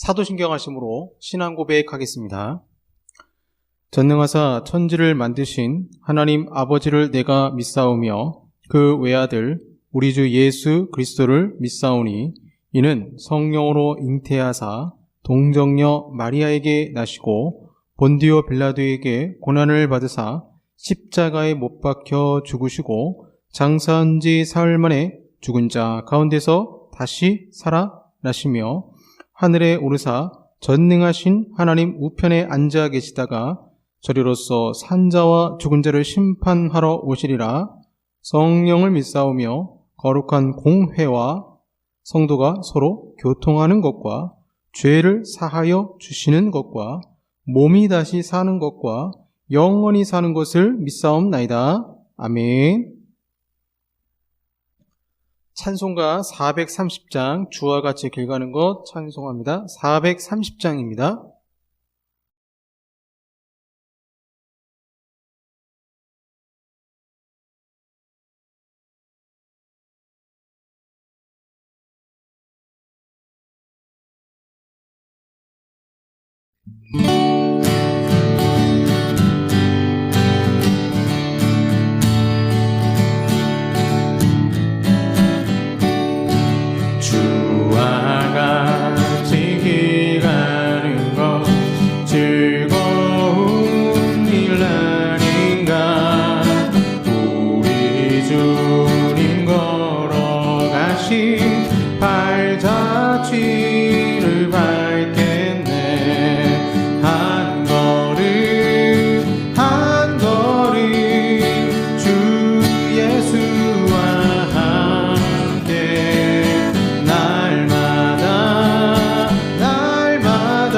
사도신경하심으로 신앙 고백하겠습니다. 전능하사 천지를 만드신 하나님 아버지를 내가 믿사오며 그 외아들 우리 주 예수 그리스도를 믿사오니 이는 성령으로 잉태하사 동정녀 마리아에게 나시고 본디오 빌라도에게 고난을 받으사 십자가에 못 박혀 죽으시고 장사한 지 사흘 만에 죽은 자 가운데서 다시 살아나시며 하늘에 오르사 전능하신 하나님 우편에 앉아 계시다가 저리로서 산자와 죽은 자를 심판하러 오시리라. 성령을 믿사오며 거룩한 공회와 성도가 서로 교통하는 것과 죄를 사하여 주시는 것과 몸이 다시 사는 것과 영원히 사는 것을 믿사옵나이다. 아멘. 찬송가 430장 주와 같이 길가는 것 찬송합니다. 430장입니다. 발자취를 밟겠네. 한 걸음 한 걸음 주 예수와 함께 날마다 날마다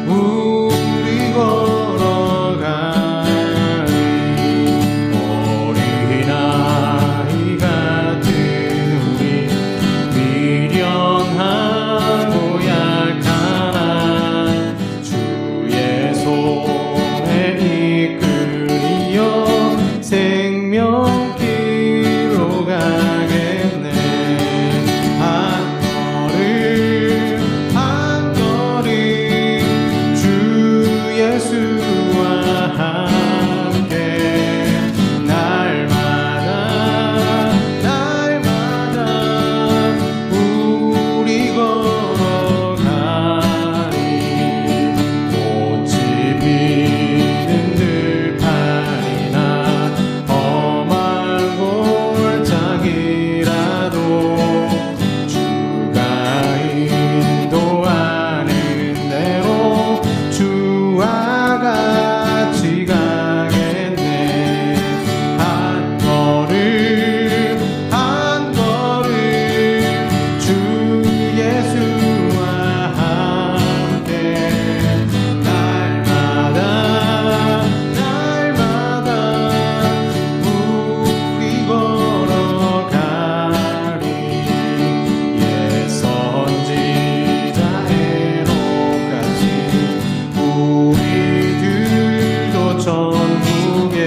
우리 걸어가리. 어린아이 같은 우리 미련하고 약한 주의 손에 이끌려 생명길로 가겠네. 한 걸음 주 예수와 함께 날마다 날마다 우리 걸어가리. 꽃이 피는 들판이나 험한 골짜기라도 주가 인도하는 대로 주와 같이 가겠네. 한 걸음 한 걸음 주 예수와 함께 날마다 날마다 우리 걸어가리. 옛 선지자 에녹같이 우리들도 천국에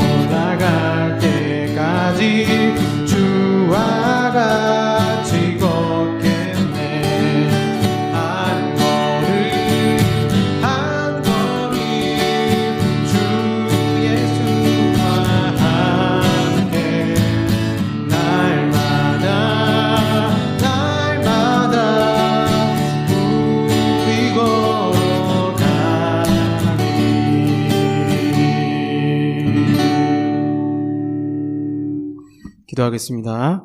들려올라갈 때까지 주와 같이 걷겠네. 한 걸음 한 걸음 주 예수와 함께 날마다 날마다 우리 걸어가리. 기도하겠습니다.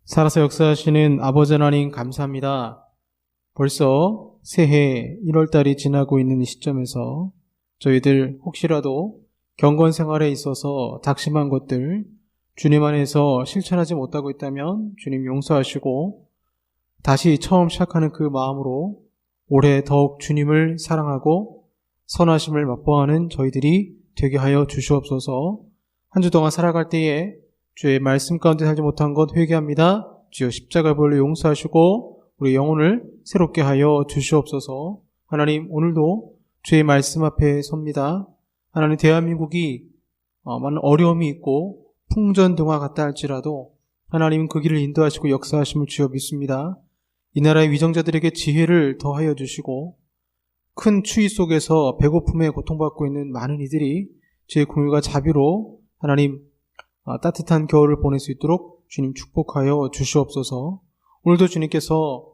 살아서 역사하시는 아버지 하나님 감사합니다. 벌써 새해 1월달이 지나고 있는 이 시점에서 저희들 혹시라도 경건 생활에 있어서 작심한 것들 주님 안에서 실천하지 못하고 있다면 주님 용서하시고 다시 처음 시작하는 그 마음으로 올해 더욱 주님을 사랑하고 선하심을 맛보아하는 저희들이 되게 하여 주시옵소서. 한 주 동안 살아갈 때에 주의 말씀 가운데 살지 못한 것 회개합니다. 주여 십자가 보혈로 용서하시고 우리 영혼을 새롭게 하여 주시옵소서. 하나님, 오늘도 주의 말씀 앞에 섭니다. 하나님, 대한민국이 많은 어려움이 있고 풍전등화 같다 할지라도 하나님은 그 길을 인도하시고 역사하심을 주여 믿습니다. 이 나라의 위정자들에게 지혜를 더하여 주시고 큰 추위 속에서 배고픔에 고통받고 있는 많은 이들이 주의 긍휼과 자비로 하나님 따뜻한 겨울을 보낼 수 있도록 주님 축복하여 주시옵소서. 오늘도 주님께서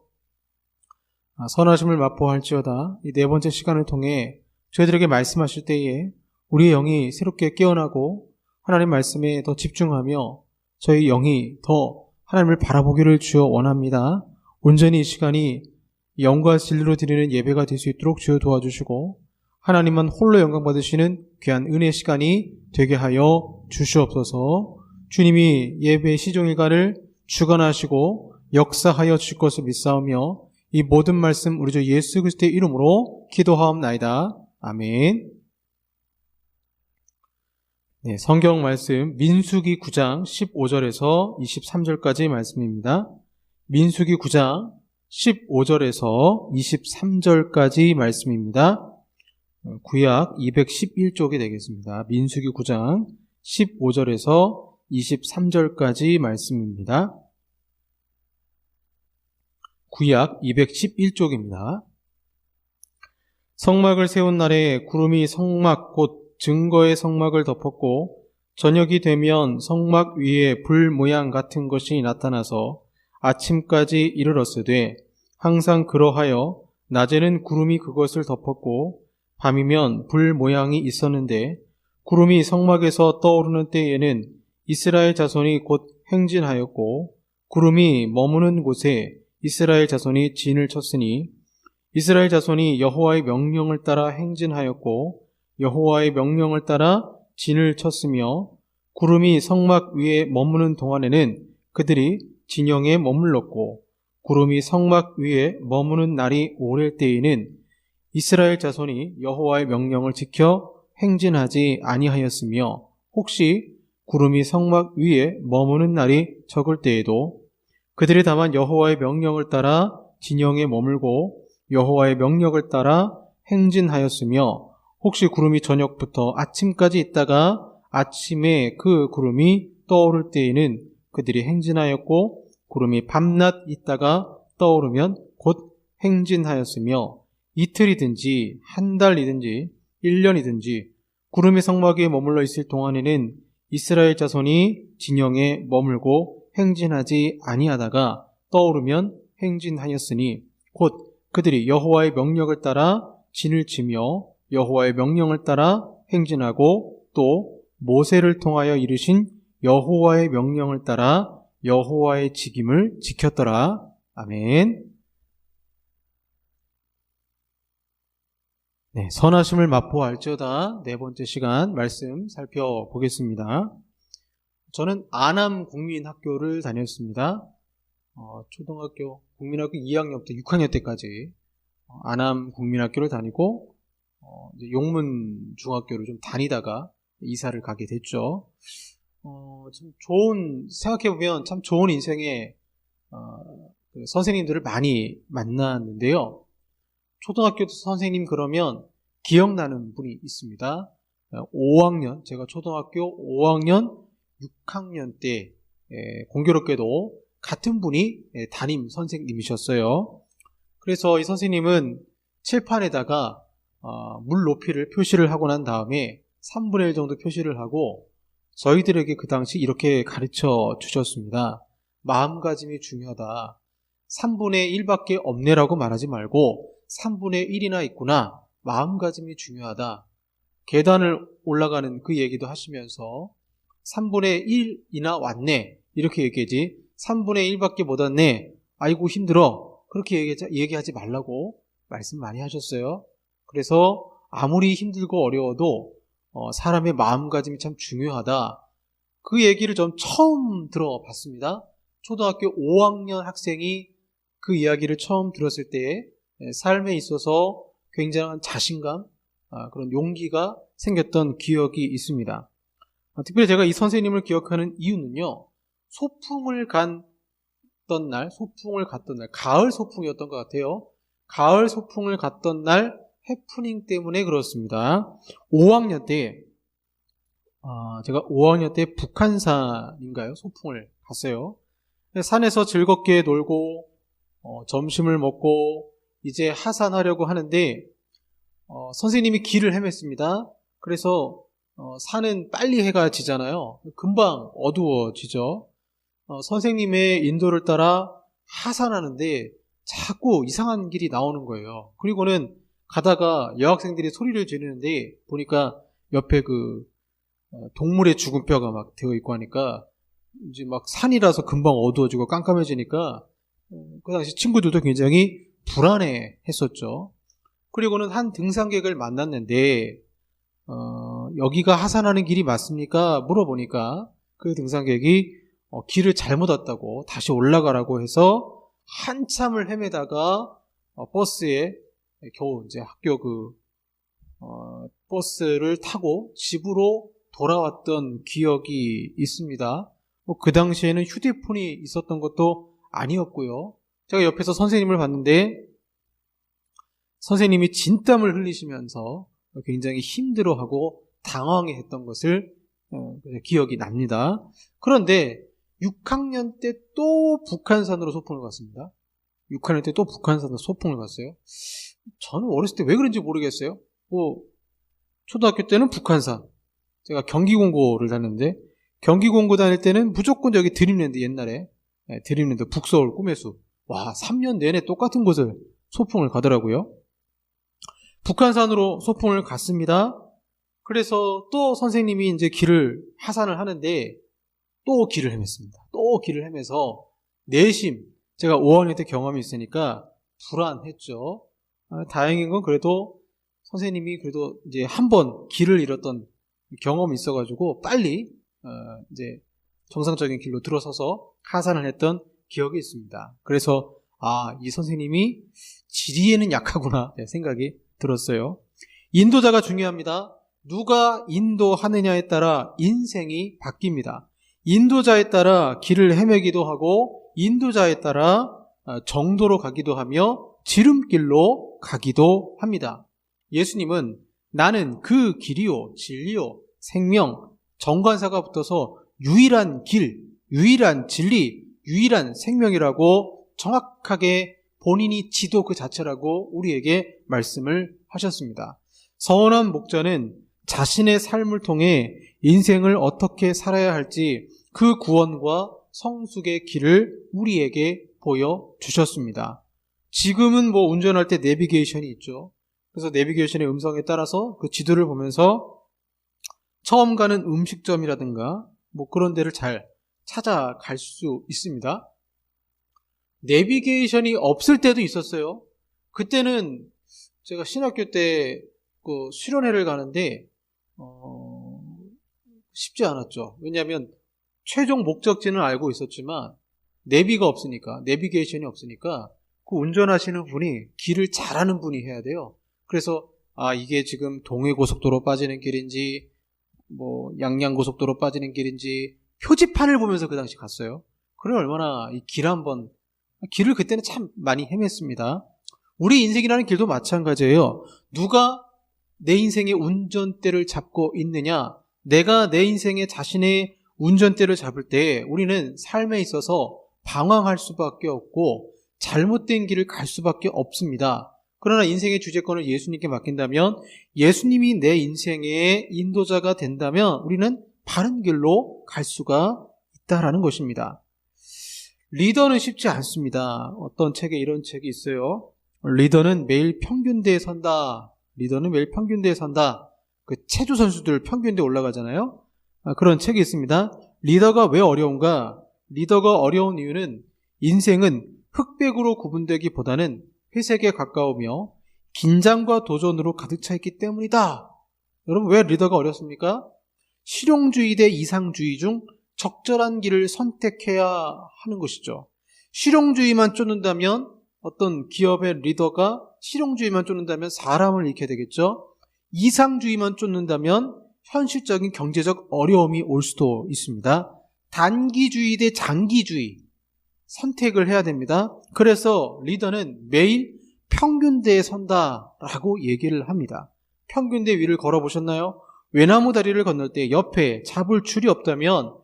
선하심을 맛보할지어다 이 네 번째 시간을 통해 저희들에게 말씀하실 때에 우리의 영이 새롭게 깨어나고 하나님 말씀에 더 집중하며 저희 영이 더 하나님을 바라보기를 주여 원합니다. 온전히 이 시간이 영과 진리로 드리는 예배가 될 수 있도록 주여 도와주시고 하나님만 홀로 영광 받으시는 귀한 은혜 시간이 되게 하여 주시옵소서. 주님이 예배 시종일관을 주관하시고 역사하여 주실 것을 믿사오며 이 모든 말씀 우리 주 예수 그리스도의 이름으로 기도하옵나이다. 아멘. 네, 성경 말씀 민수기 9장 15절에서 23절까지 말씀입니다. 민수기 9장 15절에서 23절까지 말씀입니다. 구약 211쪽이 되겠습니다. 민수기 9장 15절에서 23절까지 말씀입니다. 구약 211쪽입니다. 성막을 세운 날에 구름이 성막 곧 증거의 성막을 덮었고 저녁이 되면 성막 위에 불 모양 같은 것이 나타나서 아침까지 이르렀으되 항상 그러하여 낮에는 구름이 그것을 덮었고 밤이면 불 모양이 있었는데 구름이 성막에서 떠오르는 때에는 이스라엘 자손이 곧 행진하였고 구름이 머무는 곳에 이스라엘 자손이 진을 쳤으니 이스라엘 자손이 여호와의 명령을 따라 행진하였고 여호와의 명령을 따라 진을 쳤으며 구름이 성막 위에 머무는 동안에는 그들이 진영에 머물렀고 구름이 성막 위에 머무는 날이 오랠 때에는 이스라엘 자손이 여호와의 명령을 지켜 행진하지 아니하였으며 혹시 구름이 성막 위에 머무는 날이 적을 때에도 그들이 다만 여호와의 명령을 따라 진영에 머물고 여호와의 명령을 따라 행진하였으며 혹시 구름이 저녁부터 아침까지 있다가 아침에 그 구름이 떠오를 때에는 그들이 행진하였고 구름이 밤낮 있다가 떠오르면 곧 행진하였으며 이틀이든지 한 달이든지 1년이든지 구름이 성막 위에 머물러 있을 동안에는 이스라엘 자손이 진영에 머물고 행진하지 아니하다가 떠오르면 행진하였으니 곧 그들이 여호와의 명령을 따라 진을 치며 여호와의 명령을 따라 행진하고 또 모세를 통하여 이르신 여호와의 명령을 따라 여호와의 직임을 지켰더라. 아멘. 네, 선하심을 맛보알지어다 네 번째 시간 말씀 살펴보겠습니다. 저는 안암 국민학교를 다녔습니다. 초등학교 국민학교 2학년부터 6학년 때까지 안암 국민학교를 다니고 용문 중학교를 좀 다니다가 이사를 가게 됐죠. 참 생각해보면 참 좋은 인생의 그 선생님들을 많이 만났는데요. 초등학교 선생님 그러면 기억나는 분이 있습니다. 5학년, 제가 초등학교 5학년, 6학년 때 공교롭게도 같은 분이 담임 선생님이셨어요. 그래서 이 선생님은 칠판에다가 물 높이를 표시를 하고 난 다음에 3분의 1 정도 표시를 하고 저희들에게 그 당시 이렇게 가르쳐 주셨습니다. 마음가짐이 중요하다. 3분의 1밖에 없네라고 말하지 말고 3분의 1이나 있구나. 마음가짐이 중요하다. 계단을 올라가는 그 얘기도 하시면서 3분의 1이나 왔네. 이렇게 얘기하지. 3분의 1밖에 못 왔네. 아이고 힘들어. 그렇게 얘기하지 말라고 말씀 많이 하셨어요. 그래서 아무리 힘들고 어려워도 사람의 마음가짐이 참 중요하다. 그 얘기를 좀 처음 들어봤습니다. 초등학교 5학년 학생이 그 이야기를 처음 들었을 때 삶에 있어서 굉장한 자신감, 그런 용기가 생겼던 기억이 있습니다. 특별히 제가 이 선생님을 기억하는 이유는요. 소풍을 갔던 갔던 날, 소풍을 갔던 날, 가을 소풍이었던 것 같아요. 가을 소풍을 갔던 날 해프닝 때문에 그렇습니다. 5학년 때, 제가 5학년 때 북한산인가요? 소풍을 갔어요. 산에서 즐겁게 놀고, 점심을 먹고, 이제 하산하려고 하는데, 선생님이 길을 헤맸습니다. 그래서, 산은 빨리 해가 지잖아요. 금방 어두워지죠. 선생님의 인도를 따라 하산하는데 자꾸 이상한 길이 나오는 거예요. 그리고는 가다가 여학생들이 소리를 지르는데 보니까 옆에 동물의 죽은 뼈가 막 되어 있고 하니까 이제 막 산이라서 금방 어두워지고 깜깜해지니까 그 당시 친구들도 굉장히 불안해 했었죠. 그리고는 한 등산객을 만났는데 여기가 하산하는 길이 맞습니까? 물어보니까 그 등산객이 길을 잘못 왔다고 다시 올라가라고 해서 한참을 헤매다가 버스에 겨우 이제 학교 버스를 타고 집으로 돌아왔던 기억이 있습니다. 그 당시에는 휴대폰이 있었던 것도 아니었고요. 제가 옆에서 선생님을 봤는데 선생님이 진땀을 흘리시면서 굉장히 힘들어하고 당황해했던 것을 기억이 납니다. 그런데 6학년 때 또 북한산으로 소풍을 갔습니다. 6학년 때 또 북한산으로 소풍을 갔어요. 저는 어렸을 때 왜 그런지 모르겠어요. 초등학교 때는 북한산. 제가 경기공고를 다녔는데 경기공고 다닐 때는 무조건 여기 드림랜드 옛날에 드림랜드 북서울 꿈의 숲. 와, 3년 내내 똑같은 곳을 소풍을 가더라고요. 북한산으로 소풍을 갔습니다. 그래서 또 선생님이 이제 길을 하산을 하는데 또 길을 헤맸습니다. 또 길을 헤매서 내심 제가 5학년 때 경험이 있으니까 불안했죠. 다행인 건 그래도 선생님이 그래도 이제 한 번 길을 잃었던 경험이 있어가지고 빨리 이제 정상적인 길로 들어서서 하산을 했던 기억이 있습니다. 그래서 이 선생님이 지리에는 약하구나 생각이 들었어요. 인도자가 중요합니다. 누가 인도하느냐에 따라 인생이 바뀝니다. 인도자에 따라 길을 헤매기도 하고 인도자에 따라 정도로 가기도 하며 지름길로 가기도 합니다. 예수님은 나는 그 길이요 진리요 생명 정관사가 붙어서 유일한 길, 유일한 진리, 유일한 생명이라고 정확하게 본인이 지도 그 자체라고 우리에게 말씀을 하셨습니다. 서원한 목자는 자신의 삶을 통해 인생을 어떻게 살아야 할지 그 구원과 성숙의 길을 우리에게 보여주셨습니다. 지금은 운전할 때 내비게이션이 있죠. 그래서 내비게이션의 음성에 따라서 그 지도를 보면서 처음 가는 음식점이라든가 그런 데를 잘 찾아갈 수 있습니다. 내비게이션이 없을 때도 있었어요. 그때는 제가 신학교 때 수련회를 가는데 쉽지 않았죠. 왜냐하면 최종 목적지는 알고 있었지만 내비가 없으니까, 내비게이션이 없으니까 그 운전하시는 분이 길을 잘 아는 분이 해야 돼요. 그래서 이게 지금 동해고속도로 빠지는 길인지 양양고속도로 빠지는 길인지 표지판을 보면서 그 당시 갔어요. 그래 얼마나 이 길을 그때는 참 많이 헤맸습니다. 우리 인생이라는 길도 마찬가지예요. 누가 내 인생의 운전대를 잡고 있느냐, 내가 내 인생의 자신의 운전대를 잡을 때 우리는 삶에 있어서 방황할 수밖에 없고 잘못된 길을 갈 수밖에 없습니다. 그러나 인생의 주재권을 예수님께 맡긴다면, 예수님이 내 인생의 인도자가 된다면 우리는 바른 길로 갈 수가 있다라는 것입니다. 리더는 쉽지 않습니다. 어떤 책에 이런 책이 있어요. 리더는 매일 평균대에 선다. 리더는 매일 평균대에 선다. 그 체조 선수들 평균대에 올라가잖아요. 그런 책이 있습니다. 리더가 왜 어려운가? 리더가 어려운 이유는 인생은 흑백으로 구분되기보다는 회색에 가까우며 긴장과 도전으로 가득 차 있기 때문이다. 여러분, 왜 리더가 어렵습니까? 실용주의 대 이상주의 중 적절한 길을 선택해야 하는 것이죠. 실용주의만 쫓는다면, 어떤 기업의 리더가 실용주의만 쫓는다면 사람을 잃게 되겠죠. 이상주의만 쫓는다면 현실적인 경제적 어려움이 올 수도 있습니다. 단기주의 대 장기주의. 선택을 해야 됩니다. 그래서 리더는 매일 평균대에 선다라고 얘기를 합니다. 평균대 위를 걸어보셨나요? 외나무 다리를 건널 때 옆에 잡을 줄이 없다면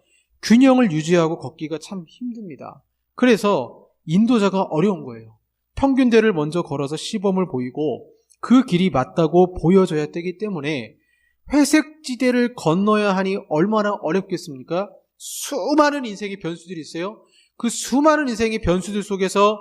균형을 유지하고 걷기가 참 힘듭니다. 그래서 인도자가 어려운 거예요. 평균대를 먼저 걸어서 시범을 보이고 그 길이 맞다고 보여줘야 되기 때문에 회색 지대를 건너야 하니 얼마나 어렵겠습니까? 수많은 인생의 변수들이 있어요. 그 수많은 인생의 변수들 속에서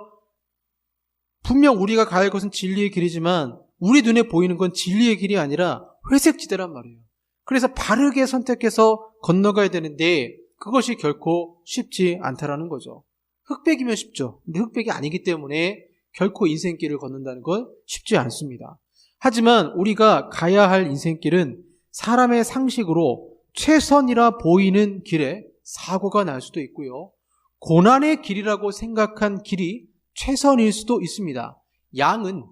분명 우리가 가야 할 것은 진리의 길이지만 우리 눈에 보이는 건 진리의 길이 아니라 회색 지대란 말이에요. 그래서 바르게 선택해서 건너가야 되는데 그것이 결코 쉽지 않다라는 거죠. 흑백이면 쉽죠. 근데 흑백이 아니기 때문에 결코 인생길을 걷는다는 건 쉽지 않습니다. 하지만 우리가 가야 할 인생길은 사람의 상식으로 최선이라 보이는 길에 사고가 날 수도 있고요. 고난의 길이라고 생각한 길이 최선일 수도 있습니다. 양은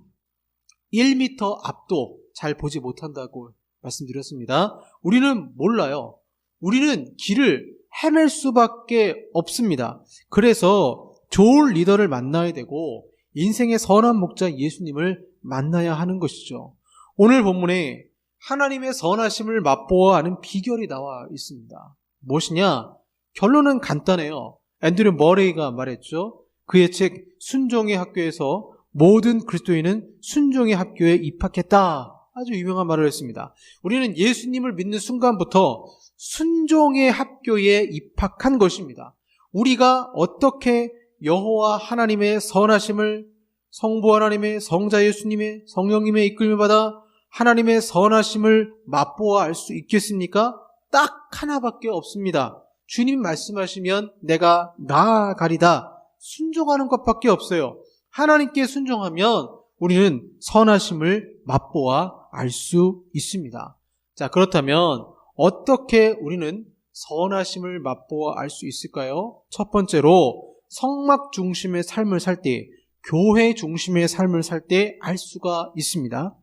1m 앞도 잘 보지 못한다고 말씀드렸습니다. 우리는 몰라요. 우리는 길을 헤맬 수밖에 없습니다. 그래서 좋은 리더를 만나야 되고 인생의 선한 목자 예수님을 만나야 하는 것이죠. 오늘 본문에 하나님의 선하심을 맛보아 아는 비결이 나와 있습니다. 무엇이냐? 결론은 간단해요. 앤드류 머레이가 말했죠. 그의 책 순종의 학교에서 모든 그리스도인은 순종의 학교에 입학했다. 아주 유명한 말을 했습니다. 우리는 예수님을 믿는 순간부터 순종의 학교에 입학한 것입니다. 우리가 어떻게 여호와 하나님의 선하심을 성부 하나님의 성자 예수님의 성령님의 이끌림을 받아 하나님의 선하심을 맛보아 알 수 있겠습니까? 딱 하나밖에 없습니다. 주님 말씀하시면 내가 나아가리다. 순종하는 것밖에 없어요. 하나님께 순종하면 우리는 선하심을 맛보아 알 수 있습니다. 자, 그렇다면 어떻게 우리는 선하심을 맛보아 알 수 있을까요? 첫 번째로 성막 중심의 삶을 살 때, 교회 중심의 삶을 살 때 알 수가 있습니다.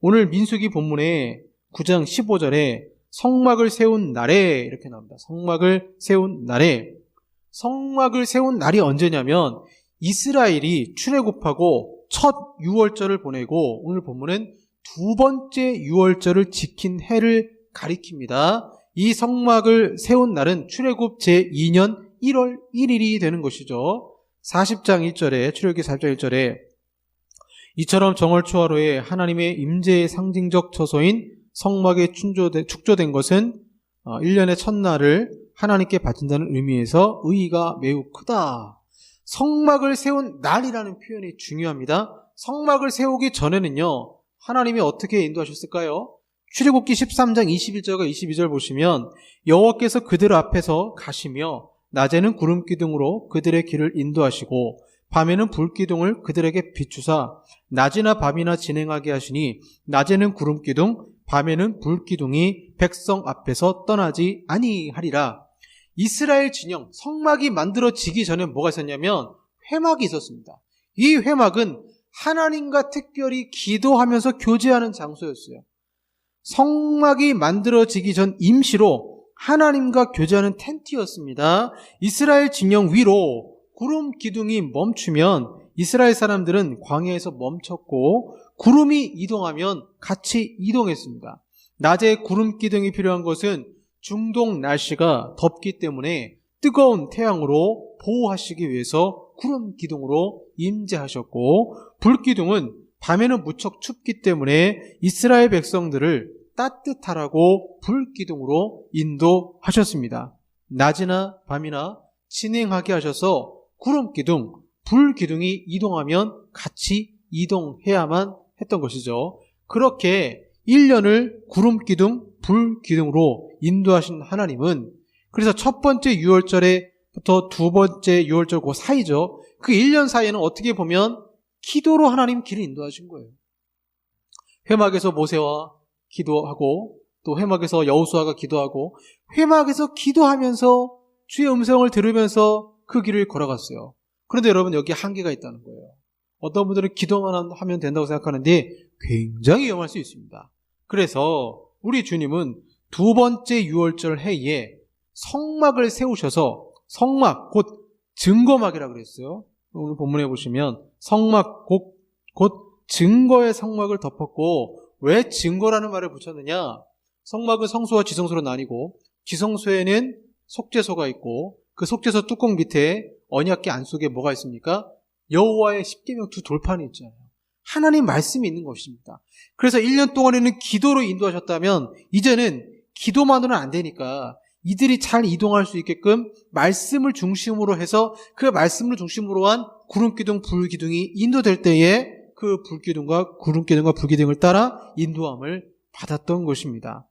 오늘 민수기 본문에 9장 15절에 성막을 세운 날에 이렇게 나옵니다. 성막을 세운 날에. 성막을 세운 날이 언제냐면 이스라엘이 출애굽하고 첫 유월절을 보내고 오늘 본문은 두 번째 유월절을 지킨 해를 가리킵니다. 이 성막을 세운 날은 출애굽 제2년 1월 1일이 되는 것이죠. 40장 1절에 출애굽기 40장 1절에 이처럼 정월 초하루에 하나님의 임재의 상징적 처소인 성막에 축조된 것은 1년의 첫날을 하나님께 바친다는 의미에서 의의가 매우 크다. 성막을 세운 날이라는 표현이 중요합니다. 성막을 세우기 전에는요, 하나님이 어떻게 인도하셨을까요? 출애굽기 13장 21절과 22절 보시면 여호와께서 그들 앞에서 가시며 낮에는 구름 기둥으로 그들의 길을 인도하시고 밤에는 불 기둥을 그들에게 비추사 낮이나 밤이나 진행하게 하시니 낮에는 구름 기둥 밤에는 불 기둥이 백성 앞에서 떠나지 아니하리라. 이스라엘 진영 성막이 만들어지기 전에 뭐가 있었냐면 회막이 있었습니다. 이 회막은 하나님과 특별히 기도하면서 교제하는 장소였어요. 성막이 만들어지기 전 임시로 하나님과 교제하는 텐트였습니다. 이스라엘 진영 위로 구름 기둥이 멈추면 이스라엘 사람들은 광야에서 멈췄고 구름이 이동하면 같이 이동했습니다. 낮에 구름 기둥이 필요한 것은 중동 날씨가 덥기 때문에 뜨거운 태양으로 보호하시기 위해서 구름 기둥으로 임재하셨고 불 기둥은 밤에는 무척 춥기 때문에 이스라엘 백성들을 따뜻하라고 불 기둥으로 인도하셨습니다. 낮이나 밤이나 진행하게 하셔서 구름 기둥, 불 기둥이 이동하면 같이 이동해야만 했던 것이죠. 그렇게 1년을 구름 기둥, 불 기둥으로 인도하신 하나님은 그래서 첫 번째 유월절에부터 두 번째 유월절 그 사이죠. 그 1년 사이에는 어떻게 보면 기도로 하나님 길을 인도하신 거예요. 회막에서 모세와 기도하고 또 회막에서 여호수아가 기도하고 회막에서 기도하면서 주의 음성을 들으면서 그 길을 걸어갔어요. 그런데 여러분 여기 한계가 있다는 거예요. 어떤 분들은 기도만 하면 된다고 생각하는데 굉장히 위험할 수 있습니다. 그래서 우리 주님은 두 번째 유월절 해에 성막을 세우셔서 성막 곧 증거막이라고 그랬어요. 오늘 본문에 보시면 성막 곧 증거의 성막을 덮었고, 왜 증거라는 말을 붙였느냐? 성막은 성소와 지성소로 나뉘고, 지성소에는 속죄소가 있고, 그 속죄소 뚜껑 밑에 언약궤 안속에 뭐가 있습니까? 여호와의 십계명 두 돌판이 있잖아요. 하나님 말씀이 있는 것입니다. 그래서 1년 동안에는 기도로 인도하셨다면 이제는 기도만으로는 안 되니까 이들이 잘 이동할 수 있게끔 말씀을 중심으로 해서 그 말씀을 중심으로 한 구름기둥, 불기둥이 인도될 때에 그 불기둥과 구름기둥과 불기둥을 따라 인도함을 받았던 것입니다.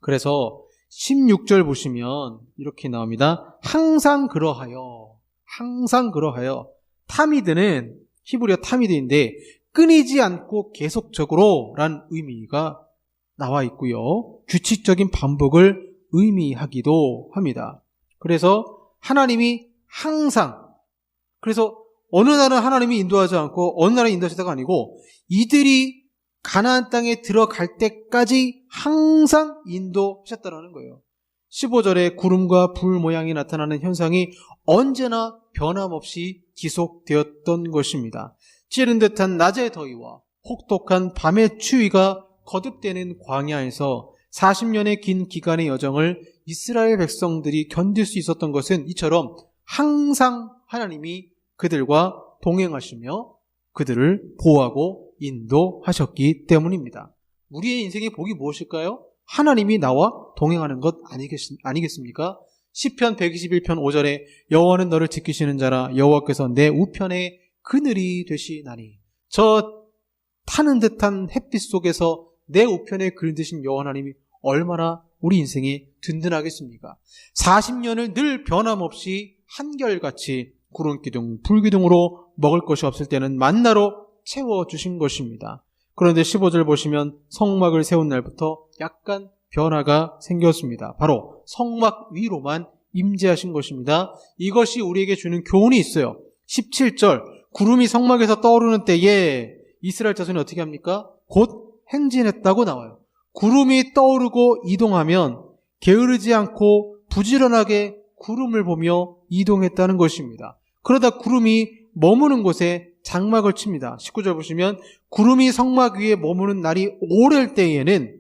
그래서 16절 보시면 이렇게 나옵니다. 항상 그러하여. 타미드는 히브리어 타미드인데 끊이지 않고 계속적으로 란 의미가 나와 있고요. 규칙적인 반복을 의미하기도 합니다. 그래서 하나님이 항상, 그래서 어느 날은 하나님이 인도하지 않고 어느 날은 인도하시다가 아니고 이들이 가나안 땅에 들어갈 때까지 항상 인도하셨다는 거예요. 15절에 구름과 불 모양이 나타나는 현상이 언제나 변함없이 지속되었던 것입니다. 찌른 듯한 낮의 더위와 혹독한 밤의 추위가 거듭되는 광야에서 40년의 긴 기간의 여정을 이스라엘 백성들이 견딜 수 있었던 것은 이처럼 항상 하나님이 그들과 동행하시며 그들을 보호하고 인도하셨기 때문입니다. 우리의 인생의 복이 무엇일까요? 하나님이 나와 동행하는 것 아니겠습니까? 시편 121편 5절에 여호와는 너를 지키시는 자라, 여호와께서 내 우편에 그늘이 되시나니. 저 타는 듯한 햇빛 속에서 내 우편에 그늘 드신 여호와 하나님이 얼마나 우리 인생에 든든하겠습니까? 40년을 늘 변함없이 한결같이 구름기둥, 불기둥으로 먹을 것이 없을 때는 만나로 채워주신 것입니다. 그런데 15절 보시면 성막을 세운 날부터 약간 변화가 생겼습니다. 바로 성막 위로만 임재하신 것입니다. 이것이 우리에게 주는 교훈이 있어요. 17절 구름이 성막에서 떠오르는 때에 이스라엘 자손이 어떻게 합니까? 곧 행진했다고 나와요. 구름이 떠오르고 이동하면 게으르지 않고 부지런하게 구름을 보며 이동했다는 것입니다. 그러다 구름이 머무는 곳에 장막을 칩니다. 19절 보시면 구름이 성막 위에 머무는 날이 오랜 때에는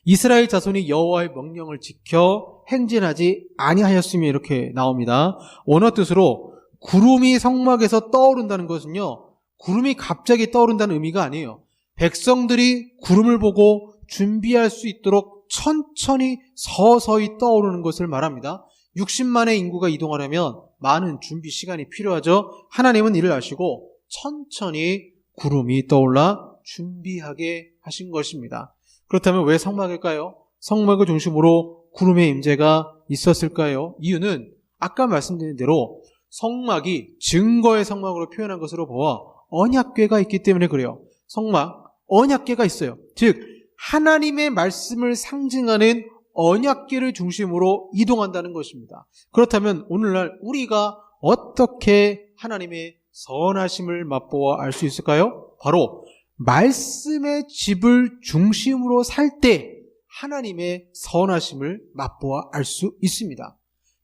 이스라엘 자손이 여호와의 명령을 지켜 행진하지 아니하였으며 이렇게 나옵니다. 원어 뜻으로 구름이 성막에서 떠오른다는 것은요, 구름이 갑자기 떠오른다는 의미가 아니에요. 백성들이 구름을 보고 준비할 수 있도록 천천히 서서히 떠오르는 것을 말합니다. 60만의 인구가 이동하려면 많은 준비 시간이 필요하죠. 하나님은 이를 아시고 천천히 구름이 떠올라 준비하게 하신 것입니다. 그렇다면 왜 성막일까요? 성막을 중심으로 구름의 임재가 있었을까요? 이유는 아까 말씀드린 대로 성막이 증거의 성막으로 표현한 것으로 보아 언약궤가 있기 때문에 그래요. 성막, 언약궤가 있어요. 즉 하나님의 말씀을 상징하는 언약궤를 중심으로 이동한다는 것입니다. 그렇다면 오늘날 우리가 어떻게 하나님의 선하심을 맛보아 알 수 있을까요? 바로 말씀의 집을 중심으로 살 때 하나님의 선하심을 맛보아 알 수 있습니다.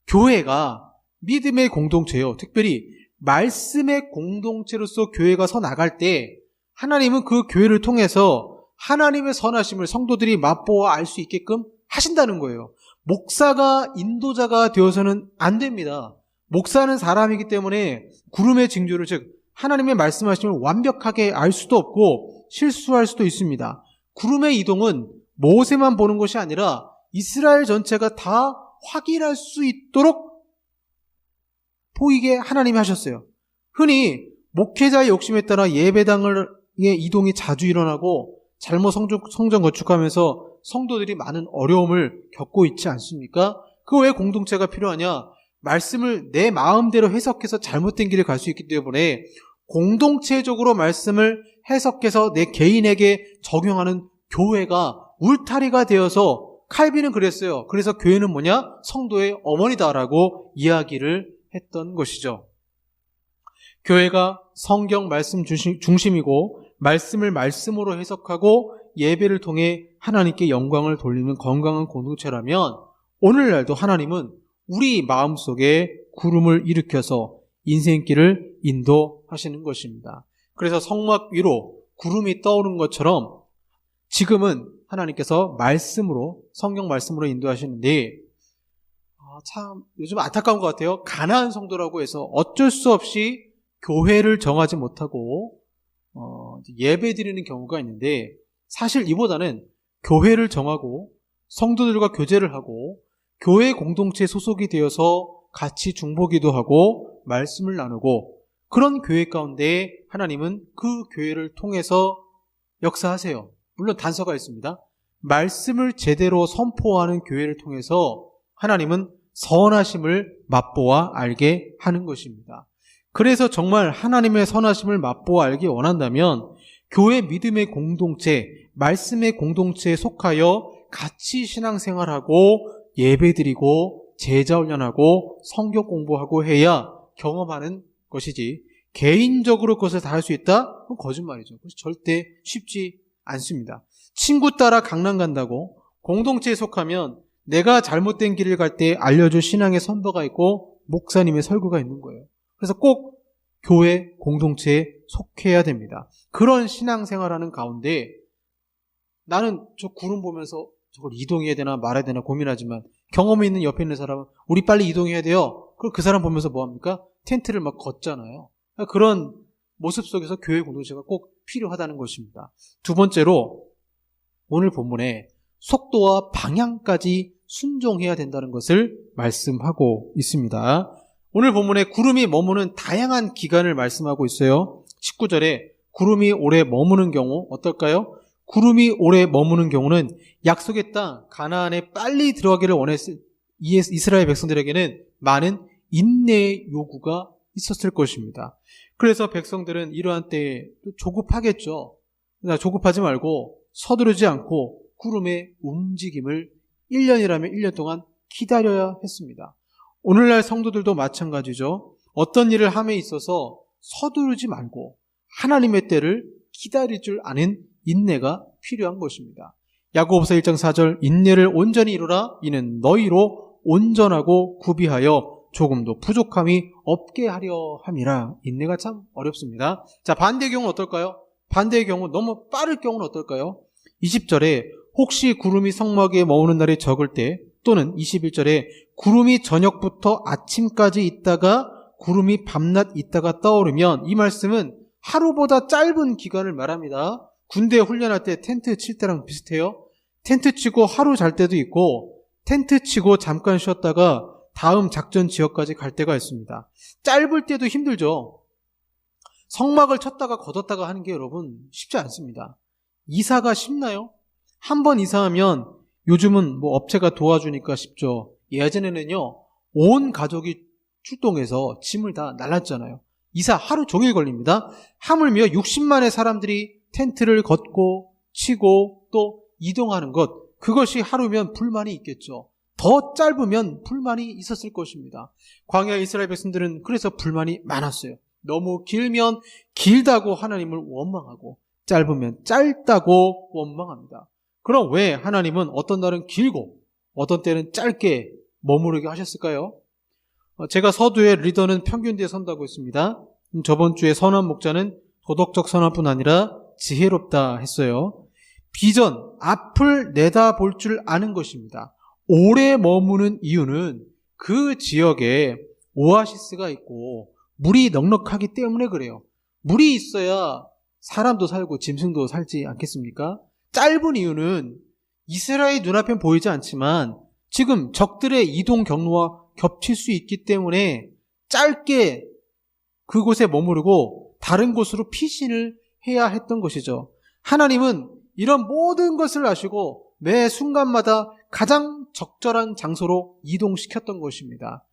교회가 믿음의 공동체요. 특별히 말씀의 공동체로서 교회가 서 나갈 때 하나님은 그 교회를 통해서 하나님의 선하심을 성도들이 맛보아 알 수 있게끔 하신다는 거예요. 목사가 인도자가 되어서는 안 됩니다. 목사는 사람이기 때문에 구름의 징조를, 즉 하나님의 말씀하심을 완벽하게 알 수도 없고 실수할 수도 있습니다. 구름의 이동은 모세만 보는 것이 아니라 이스라엘 전체가 다 확인할 수 있도록 보이게 하나님이 하셨어요. 흔히 목회자의 욕심에 따라 예배당의 이동이 자주 일어나고 잘못 성전 건축하면서 성도들이 많은 어려움을 겪고 있지 않습니까? 그 왜 공동체가 필요하냐? 말씀을 내 마음대로 해석해서 잘못된 길을 갈 수 있기 때문에 공동체적으로 말씀을 해석해서 내 개인에게 적용하는 교회가 울타리가 되어서, 칼빈은 그랬어요. 그래서 교회는 뭐냐? 성도의 어머니다라고 이야기를 했던 것이죠. 교회가 성경 말씀 중심이고 말씀을 말씀으로 해석하고 예배를 통해 하나님께 영광을 돌리는 건강한 공동체라면 오늘날도 하나님은 우리 마음속에 구름을 일으켜서 인생길을 인도하시는 것입니다. 그래서 성막 위로 구름이 떠오른 것처럼 지금은 하나님께서 말씀으로, 성경 말씀으로 인도하시는데, 참 요즘 안타까운 것 같아요. 가나안 성도라고 해서 어쩔 수 없이 교회를 정하지 못하고 예배 드리는 경우가 있는데, 사실 이보다는 교회를 정하고 성도들과 교제를 하고 교회 공동체에 소속이 되어서 같이 중보기도 하고 말씀을 나누고, 그런 교회 가운데 하나님은 그 교회를 통해서 역사하세요. 물론 단서가 있습니다. 말씀을 제대로 선포하는 교회를 통해서 하나님은 선하심을 맛보아 알게 하는 것입니다. 그래서 정말 하나님의 선하심을 맛보아 알기 원한다면 교회 믿음의 공동체, 말씀의 공동체에 속하여 같이 신앙생활하고 예배드리고 제자훈련하고 성경 공부하고 해야 경험하는 것이지, 개인적으로 그것을 다 할 수 있다? 그건 거짓말이죠. 그것이 절대 쉽지 않습니다. 친구 따라 강남 간다고 공동체에 속하면 내가 잘못된 길을 갈 때 알려줄 신앙의 선보가 있고 목사님의 설교가 있는 거예요. 그래서 꼭 교회 공동체에 속해야 됩니다. 그런 신앙생활하는 가운데 나는 저 구름 보면서 저걸 이동해야 되나 말아야 되나 고민하지만, 경험이 있는 옆에 있는 사람은 우리 빨리 이동해야 돼요. 그럼 그 사람 보면서 뭐합니까? 텐트를 막 걷잖아요. 그런 모습 속에서 교회 공동체가 꼭 필요하다는 것입니다. 두 번째로 오늘 본문에 속도와 방향까지 순종해야 된다는 것을 말씀하고 있습니다. 오늘 본문에 구름이 머무는 다양한 기간을 말씀하고 있어요. 19절에 구름이 오래 머무는 경우 어떨까요? 구름이 오래 머무는 경우는 약속의 땅 가나안에 빨리 들어가기를 원했을 이스라엘 백성들에게는 많은 인내의 요구가 있었을 것입니다. 그래서 백성들은 이러한 때에 조급하겠죠. 조급하지 말고 서두르지 않고 구름의 움직임을 1년이라면 1년 동안 기다려야 했습니다. 오늘날 성도들도 마찬가지죠. 어떤 일을 함에 있어서 서두르지 말고 하나님의 때를 기다릴 줄 아는 인내가 필요한 것입니다. 야고보서 1장 4절, 인내를 온전히 이루라. 이는 너희로 온전하고 구비하여 조금도 부족함이 없게 하려 함이라. 인내가 참 어렵습니다. 자, 반대의 경우는 어떨까요? 반대의 경우, 너무 빠를 경우는 어떨까요? 20절에 혹시 구름이 성막에 머무는 날이 적을 때, 또는 21절에 구름이 저녁부터 아침까지 있다가 구름이 밤낮 있다가 떠오르면, 이 말씀은 하루보다 짧은 기간을 말합니다. 군대 훈련할 때 텐트 칠 때랑 비슷해요. 텐트 치고 하루 잘 때도 있고 텐트 치고 잠깐 쉬었다가 다음 작전 지역까지 갈 때가 있습니다. 짧을 때도 힘들죠. 성막을 쳤다가 걷었다가 하는 게 여러분 쉽지 않습니다. 이사가 쉽나요? 한 번 이사하면 요즘은 뭐 업체가 도와주니까 쉽죠. 예전에는요, 온 가족이 출동해서 짐을 다 날랐잖아요. 이사 하루 종일 걸립니다. 하물며 60만의 사람들이 텐트를 걷고 치고 또 이동하는 것, 그것이 하루면 불만이 있겠죠. 더 짧으면 불만이 있었을 것입니다. 광야 이스라엘 백성들은 그래서 불만이 많았어요. 너무 길면 길다고 하나님을 원망하고 짧으면 짧다고 원망합니다. 그럼 왜 하나님은 어떤 날은 길고 어떤 때는 짧게 머무르게 하셨을까요? 제가 서두에 리더는 평균대에 선다고 했습니다. 저번 주에 선한 목자는 도덕적 선함뿐 아니라 지혜롭다 했어요. 비전, 앞을 내다볼 줄 아는 것입니다. 오래 머무는 이유는 그 지역에 오아시스가 있고 물이 넉넉하기 때문에 그래요. 물이 있어야 사람도 살고 짐승도 살지 않겠습니까? 짧은 이유는 이스라엘 눈앞엔 보이지 않지만 지금 적들의 이동 경로와 겹칠 수 있기 때문에 짧게 그곳에 머무르고 다른 곳으로 피신을 해야 했던 것이죠. 하나님은 이런 모든 것을 아시고 매 순간마다 가장 적절한 장소로 이동시켰던 것입니다.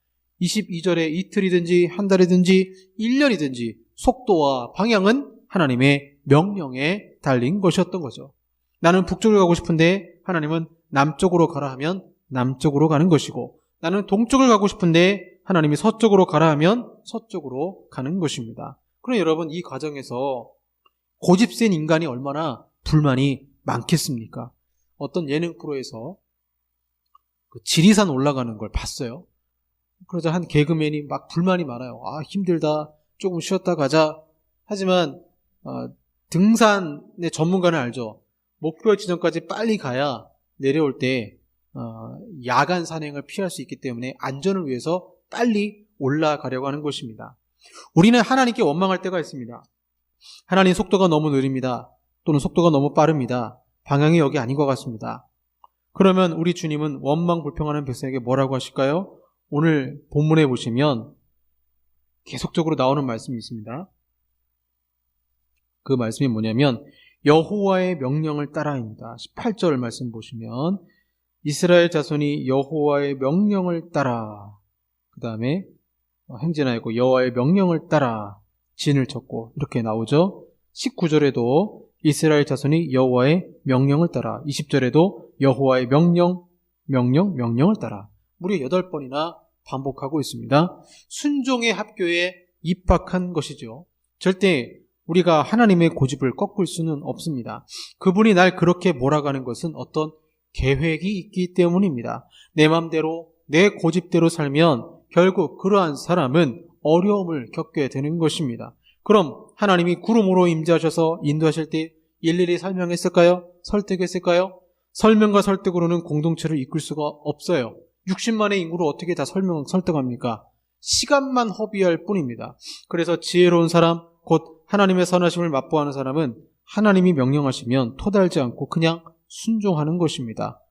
22절에 이틀이든지 한 달이든지 1년이든지 속도와 방향은 하나님의 명령에 달린 것이었던 거죠. 나는 북쪽으로 가고 싶은데 하나님은 남쪽으로 가라 하면 남쪽으로 가는 것이고, 나는 동쪽을 가고 싶은데 하나님이 서쪽으로 가라 하면 서쪽으로 가는 것입니다. 그럼 여러분, 이 과정에서 고집센 인간이 얼마나 불만이 많겠습니까? 어떤 예능 프로에서 그 지리산 올라가는 걸 봤어요. 그러자 한 개그맨이 막 불만이 많아요. 아, 힘들다. 조금 쉬었다 가자. 하지만 등산의 전문가는 알죠. 목표 지점까지 빨리 가야 내려올 때 야간 산행을 피할 수 있기 때문에 안전을 위해서 빨리 올라가려고 하는 것입니다. 우리는 하나님께 원망할 때가 있습니다. 하나님 속도가 너무 느립니다. 또는 속도가 너무 빠릅니다. 방향이 여기 아닌 것 같습니다. 그러면 우리 주님은 원망 불평하는 백성에게 뭐라고 하실까요? 오늘 본문에 보시면 계속적으로 나오는 말씀이 있습니다. 그 말씀이 뭐냐면 여호와의 명령을 따라입니다. 18절 말씀 보시면 이스라엘 자손이 여호와의 명령을 따라, 그 다음에 행진하였고 여호와의 명령을 따라 진을 쳤고, 이렇게 나오죠. 19절에도 이스라엘 자손이 여호와의 명령을 따라, 20절에도 여호와의 명령을 따라 무려 8번이나 반복하고 있습니다. 순종의 합교에 입학한 것이죠. 절대 우리가 하나님의 고집을 꺾을 수는 없습니다. 그분이 날 그렇게 몰아가는 것은 어떤 계획이 있기 때문입니다. 내 맘대로 내 고집대로 살면 결국 그러한 사람은 어려움을 겪게 되는 것입니다. 그럼 하나님이 구름으로 임재하셔서 인도하실 때 일일이 설명했을까요? 설득했을까요? 설명과 설득으로는 공동체를 이끌 수가 없어요. 60만의 인구를 어떻게 다 설득합니까? 시간만 허비할 뿐입니다. 그래서 지혜로운 사람, 곧 하나님의 선하심을 맛보아하는 사람은 하나님이 명령하시면 토달지 않고 그냥 순종하는 것입니다.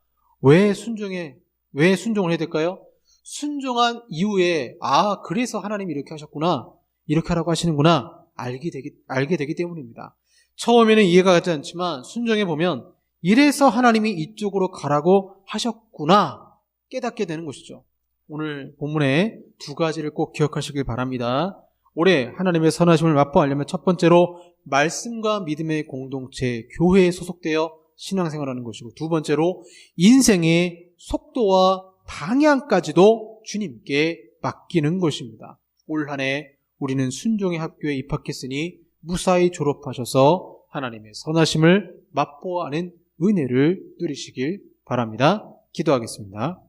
왜 순종을 해야 될까요? 순종한 이후에 그래서 하나님이 이렇게 하셨구나, 이렇게 하라고 하시는구나 알게 되기 때문입니다. 처음에는 이해가 가지 않지만 순종해 보면 이래서 하나님이 이쪽으로 가라고 하셨구나 깨닫게 되는 것이죠. 오늘 본문에 2가지를 꼭 기억하시길 바랍니다. 올해 하나님의 선하심을 맛보아하려면 첫 번째로 말씀과 믿음의 공동체, 교회에 소속되어 신앙생활하는 것이고, 두 번째로 인생의 속도와 방향까지도 주님께 맡기는 것입니다. 올 한 해 우리는 순종의 학교에 입학했으니 무사히 졸업하셔서 하나님의 선하심을 맛보아하는 은혜를 누리시길 바랍니다. 기도하겠습니다.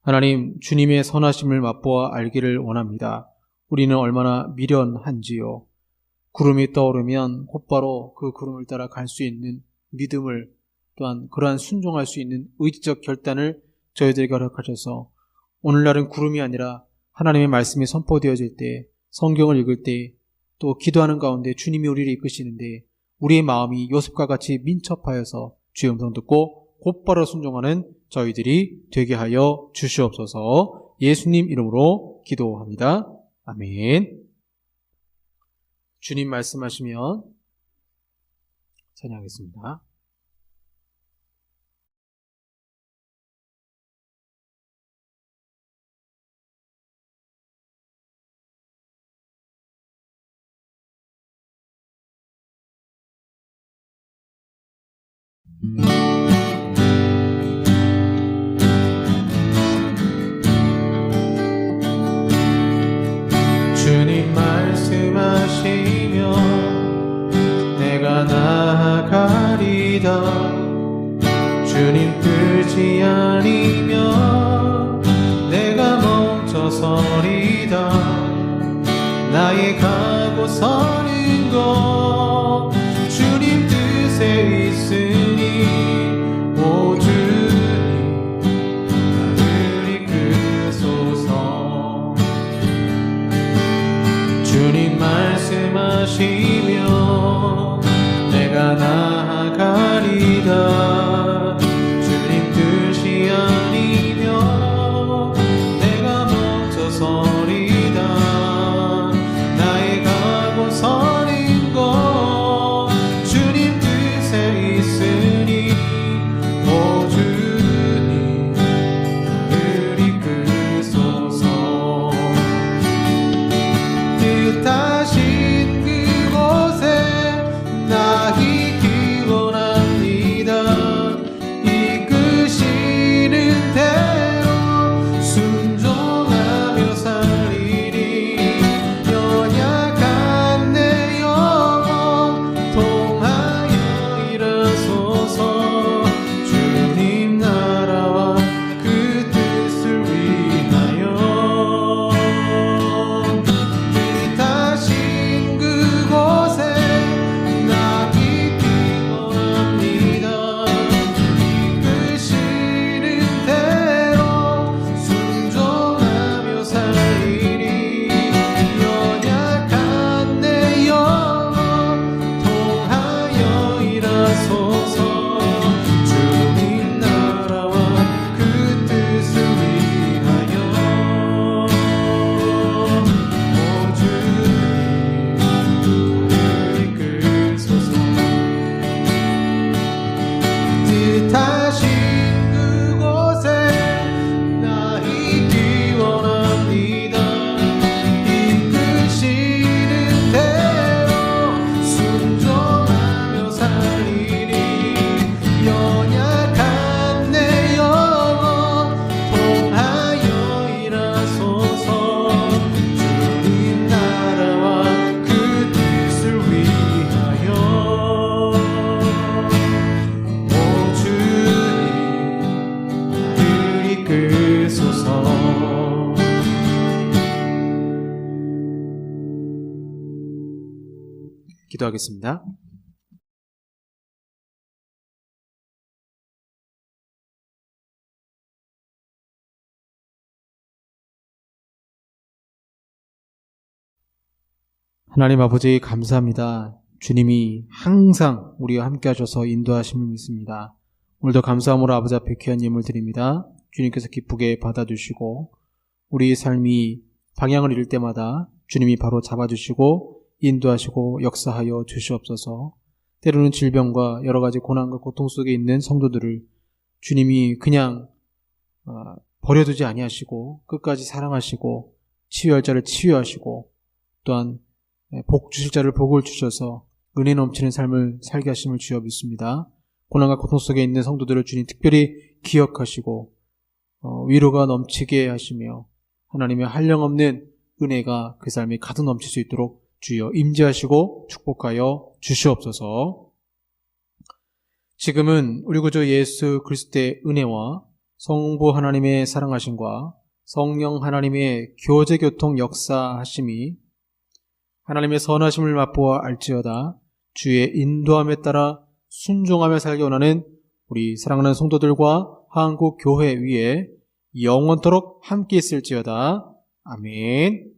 하나님, 주님의 선하심을 맛보아 알기를 원합니다. 우리는 얼마나 미련한지요. 구름이 떠오르면 곧바로 그 구름을 따라 갈 수 있는 믿음을, 또한 그러한 순종할 수 있는 의지적 결단을 저희들에게 허락하셔서 오늘날은 구름이 아니라 하나님의 말씀이 선포되어질 때, 성경을 읽을 때, 또 기도하는 가운데 주님이 우리를 이끄시는데 우리의 마음이 요셉과 같이 민첩하여서 주의 음성 듣고 곧바로 순종하는 저희들이 되게 하여 주시옵소서. 예수님 이름으로 기도합니다. 아멘. 주님 말씀하시면 찬양하겠습니다. 주님 말씀하시면 내가 나아가리다. 주님 뜻이 아니면 내가 멈춰서리다. 나의 가고 서는 것 주님 뜻에 있으니 오 주님 나를 이끄소서. 주님 말씀하시면 내가 나아가리다. 주님 뜻이 아니면 내가 멈춰서리다. 나의 가고 서는 것 주님 뜻에 있으니 기도하겠습니다. 하나님 아버지 감사합니다. 주님이 항상 우리와 함께 하셔서 인도하심을 믿습니다. 오늘도 감사함으로 아버지 앞에 귀한 예물 드립니다. 주님께서 기쁘게 받아주시고 우리의 삶이 방향을 잃을 때마다 주님이 바로 잡아주시고 인도하시고 역사하여 주시옵소서. 때로는 질병과 여러 가지 고난과 고통 속에 있는 성도들을 주님이 그냥 버려두지 아니하시고 끝까지 사랑하시고 치유할 자를 치유하시고 또한 복 주실 자를 복을 주셔서 은혜 넘치는 삶을 살게 하심을 주여 믿습니다. 고난과 고통 속에 있는 성도들을 주님 특별히 기억하시고 위로가 넘치게 하시며 하나님의 한량없는 은혜가 그 삶에 가득 넘칠 수 있도록 주여 임재하시고 축복하여 주시옵소서. 지금은 우리 구주 예수 그리스도의 은혜와 성부 하나님의 사랑하심과 성령 하나님의 교제교통 역사하심이 하나님의 선하심을 맛보아 알지어다 주의 인도함에 따라 순종하며 살기 원하는 우리 사랑하는 성도들과 한국 교회 위에 영원토록 함께 있을지어다. 아멘.